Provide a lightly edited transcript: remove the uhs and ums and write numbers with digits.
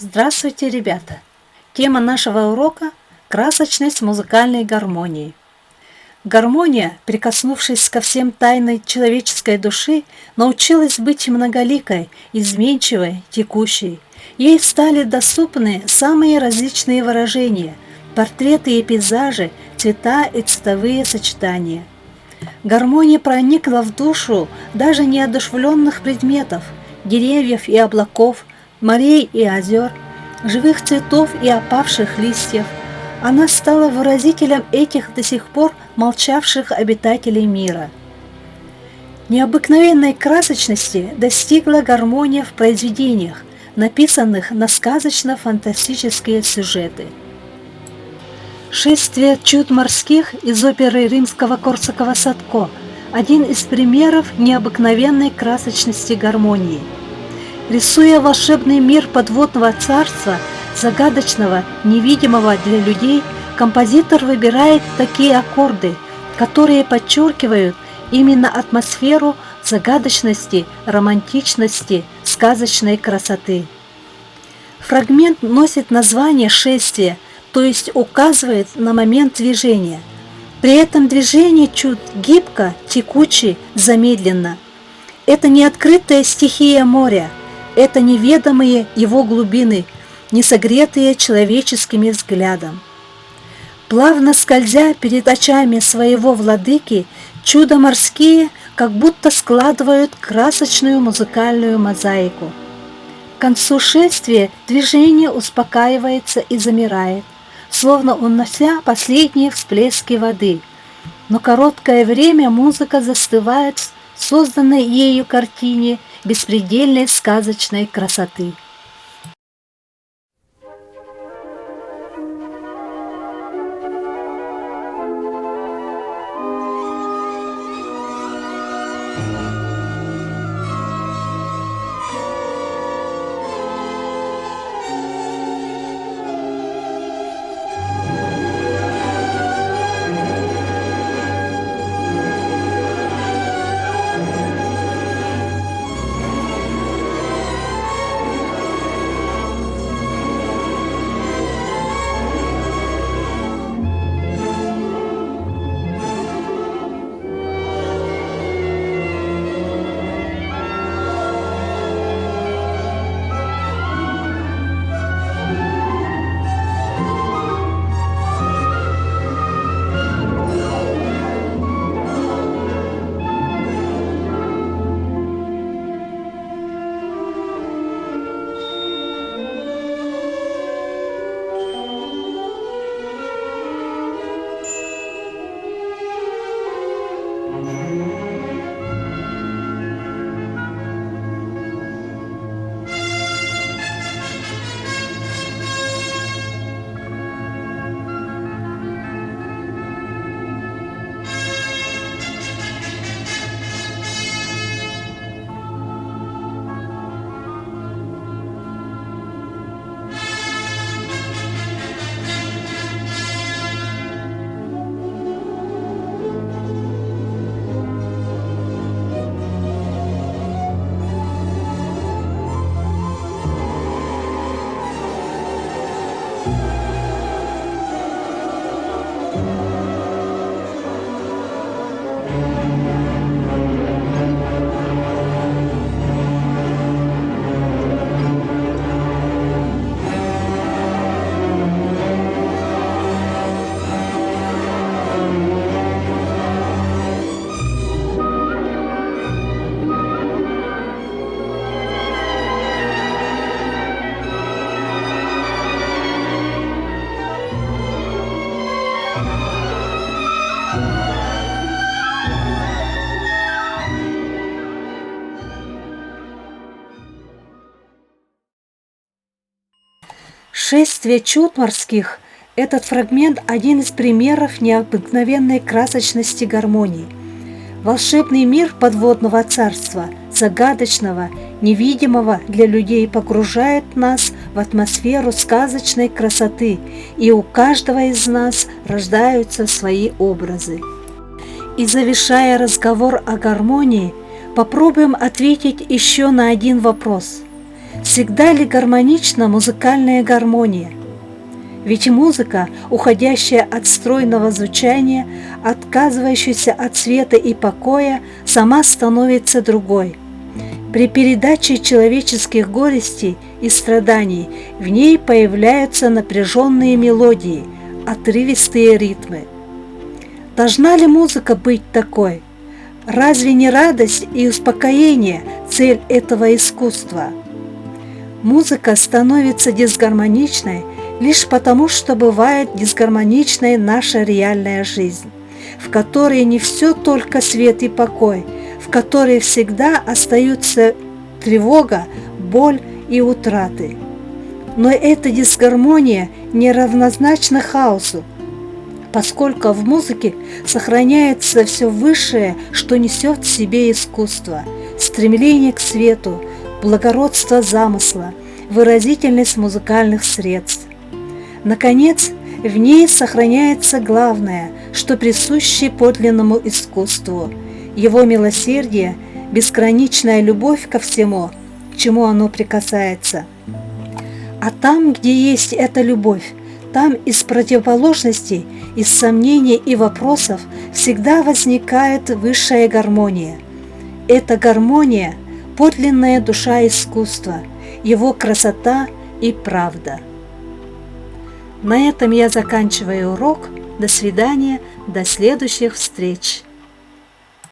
Здравствуйте, ребята! Тема нашего урока – красочность музыкальной гармонии. Гармония, прикоснувшись ко всем тайной человеческой души, научилась быть многоликой, изменчивой, текущей. Ей стали доступны самые различные выражения – портреты и пейзажи, цвета и цветовые сочетания. Гармония проникла в душу даже неодушевленных предметов – деревьев и облаков, морей и озер, живых цветов и опавших листьев. Она стала выразителем этих до сих пор молчавших обитателей мира. Необыкновенной красочности достигла гармония в произведениях, написанных на сказочно-фантастические сюжеты. «Шествие чуд морских» из оперы римского Корсакова Садко – один из примеров необыкновенной красочности гармонии. Рисуя волшебный мир подводного царства, загадочного, невидимого для людей, композитор выбирает такие аккорды, которые подчеркивают именно атмосферу загадочности, романтичности, сказочной красоты. Фрагмент носит название «Шествие», то есть указывает на момент движения. При этом движение чуд гибко, текуче, замедленно. Это не открытая стихия моря, это неведомые его глубины, не согретые человеческим взглядом. Плавно скользя перед очами своего владыки, чудо морские как будто складывают красочную музыкальную мозаику. К концу шествия движение успокаивается и замирает, словно унося последние всплески воды. Но короткое время музыка застывает в созданной ею картине беспредельной сказочной красоты. «Шествие чуд морских» – этот фрагмент – один из примеров необыкновенной красочности гармонии. Волшебный мир подводного царства, загадочного, невидимого для людей, погружает нас в атмосферу сказочной красоты, и у каждого из нас рождаются свои образы. И завершая разговор о гармонии, попробуем ответить еще на один вопрос. Всегда ли гармонична музыкальная гармония? Ведь музыка, уходящая от стройного звучания, отказывающаяся от света и покоя, сама становится другой. При передаче человеческих горестей и страданий в ней появляются напряженные мелодии, отрывистые ритмы. Должна ли музыка быть такой? Разве не радость и успокоение цель этого искусства? Музыка становится дисгармоничной лишь потому, что бывает дисгармоничной наша реальная жизнь, в которой не все только свет и покой, в которой всегда остаются тревога, боль и утраты. Но эта дисгармония не равнозначна хаосу, поскольку в музыке сохраняется все высшее, что несет в себе искусство, стремление к свету, благородство замысла, выразительность музыкальных средств. Наконец, в ней сохраняется главное, что присуще подлинному искусству, его милосердие, безграничная любовь ко всему, к чему оно прикасается. А там, где есть эта любовь, там из противоположностей, из сомнений и вопросов всегда возникает высшая гармония. Эта гармония – подлинная душа искусства, его красота и правда. На этом я заканчиваю урок. До свидания, до следующих встреч.